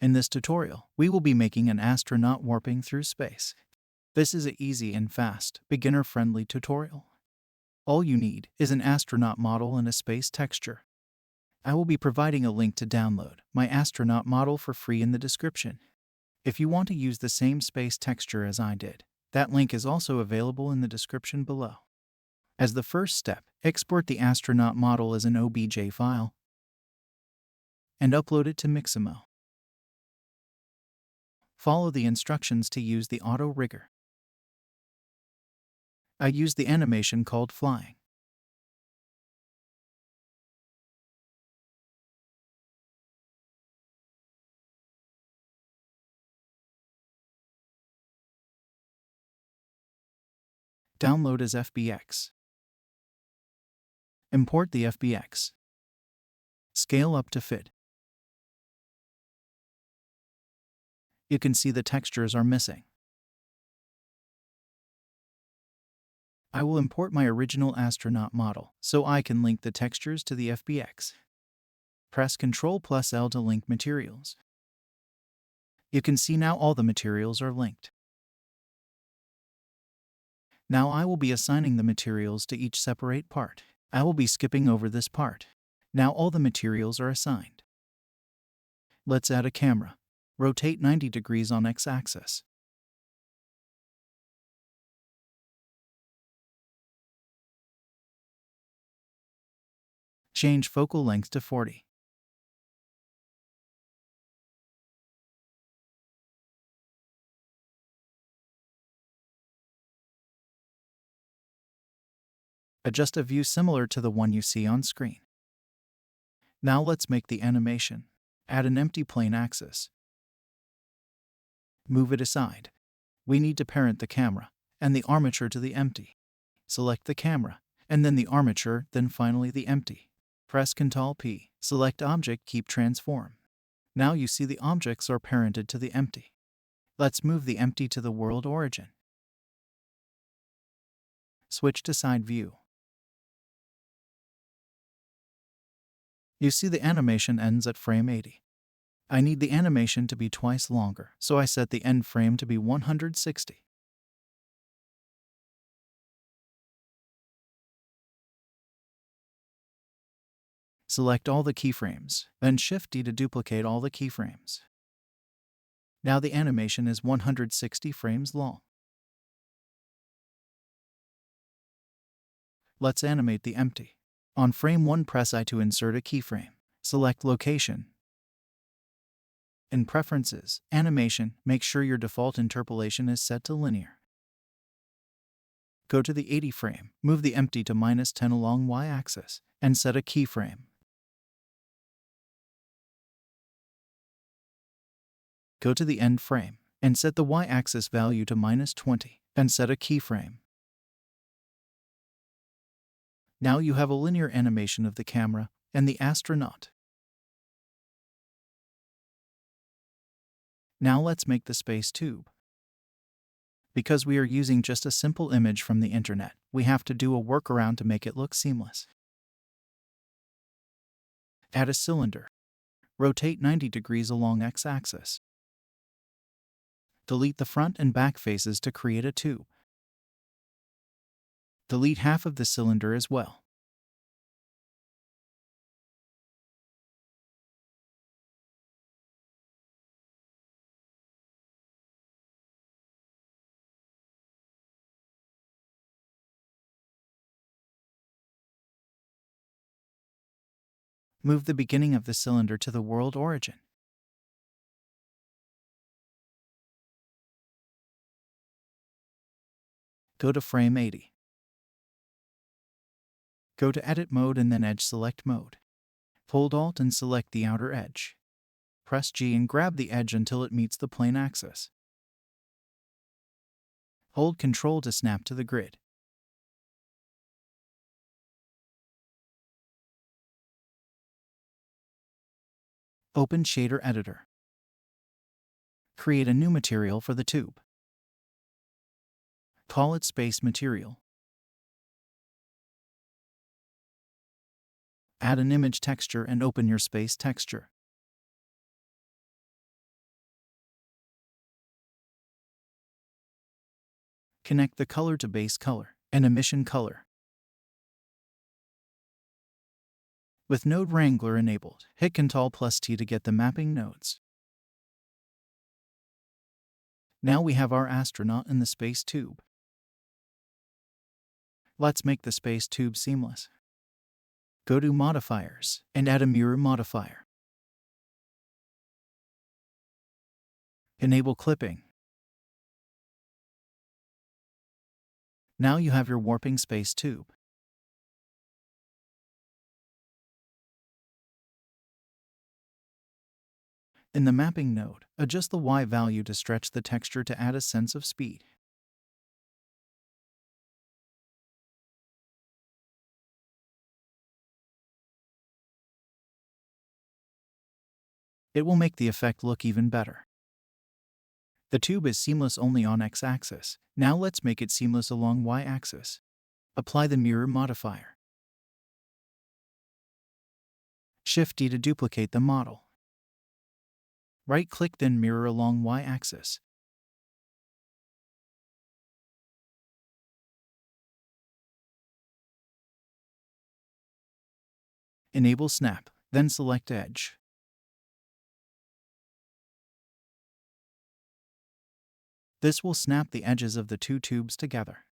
In this tutorial, we will be making an astronaut warping through space. This is an easy and fast, beginner-friendly tutorial. All you need is an astronaut model and a space texture. I will be providing a link to download my astronaut model for free in the description. If you want to use the same space texture as I did, that link is also available in the description below. As the first step, export the astronaut model as an OBJ file and upload it to Mixamo. Follow the instructions to use the auto rigger. I used the animation called flying. Download as FBX. Import the FBX. Scale up to fit. You can see the textures are missing. I will import my original astronaut model so I can link the textures to the FBX. Press Ctrl+L to link materials. You can see now all the materials are linked. Now I will be assigning the materials to each separate part. I will be skipping over this part. Now all the materials are assigned. Let's add a camera. Rotate 90 degrees on x-axis. Change focal length to 40. Adjust a view similar to the one you see on screen. Now let's make the animation. Add an empty plane axis. Move it aside. We need to parent the camera and the armature to the empty. Select the camera, and then the armature, then finally the empty. Press Ctrl+P. Select Object, keep Transform. Now you see the objects are parented to the empty. Let's move the empty to the world origin. Switch to side view. You see the animation ends at frame 80. I need the animation to be twice longer, so I set the end frame to be 160. Select all the keyframes, then Shift-D to duplicate all the keyframes. Now the animation is 160 frames long. Let's animate the empty. On frame 1, press I to insert a keyframe. Select Location. In Preferences, Animation, make sure your default interpolation is set to linear. Go to the 80 frame, move the empty to -10 along y-axis, and set a keyframe. Go to the end frame, and set the y-axis value to -20, and set a keyframe. Now you have a linear animation of the camera and the astronaut. Now let's make the space tube. Because we are using just a simple image from the internet, we have to do a workaround to make it look seamless. Add a cylinder. Rotate 90 degrees along x-axis. Delete the front and back faces to create a tube. Delete half of the cylinder as well. Move the beginning of the cylinder to the world origin. Go to frame 80. Go to Edit Mode and then Edge Select Mode. Hold Alt and select the outer edge. Press G and grab the edge until it meets the plane axis. Hold Ctrl to snap to the grid. Open Shader Editor. Create a new material for the tube. Call it Space Material. Add an image texture and open your space texture. Connect the color to base color and emission color. With Node Wrangler enabled, hit Ctrl+T to get the mapping nodes. Now we have our astronaut in the space tube. Let's make the space tube seamless. Go to Modifiers and add a mirror modifier. Enable clipping. Now you have your warping space tube. In the mapping node, adjust the Y value to stretch the texture to add a sense of speed. It will make the effect look even better. The tube is seamless only on X-axis. Now let's make it seamless along Y-axis. Apply the mirror modifier. Shift-D to duplicate the model. Right-click, then mirror along Y-axis. Enable Snap, then select Edge. This will snap the edges of the two tubes together.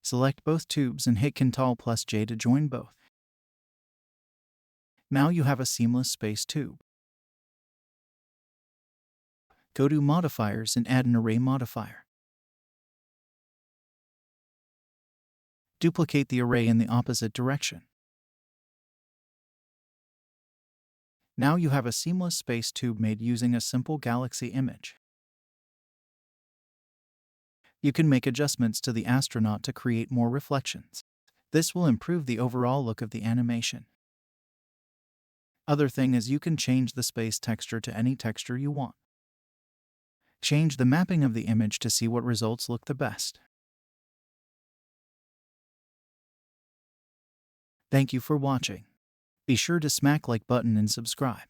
Select both tubes and hit Ctrl+J to join both. Now you have a seamless space tube. Go to Modifiers and add an Array modifier. Duplicate the array in the opposite direction. Now you have a seamless space tube made using a simple galaxy image. You can make adjustments to the astronaut to create more reflections. This will improve the overall look of the animation. Other thing is you can change the space texture to any texture you want. Change the mapping of the image to see what results look the best. Thank you for watching. Be sure to smack like button and subscribe.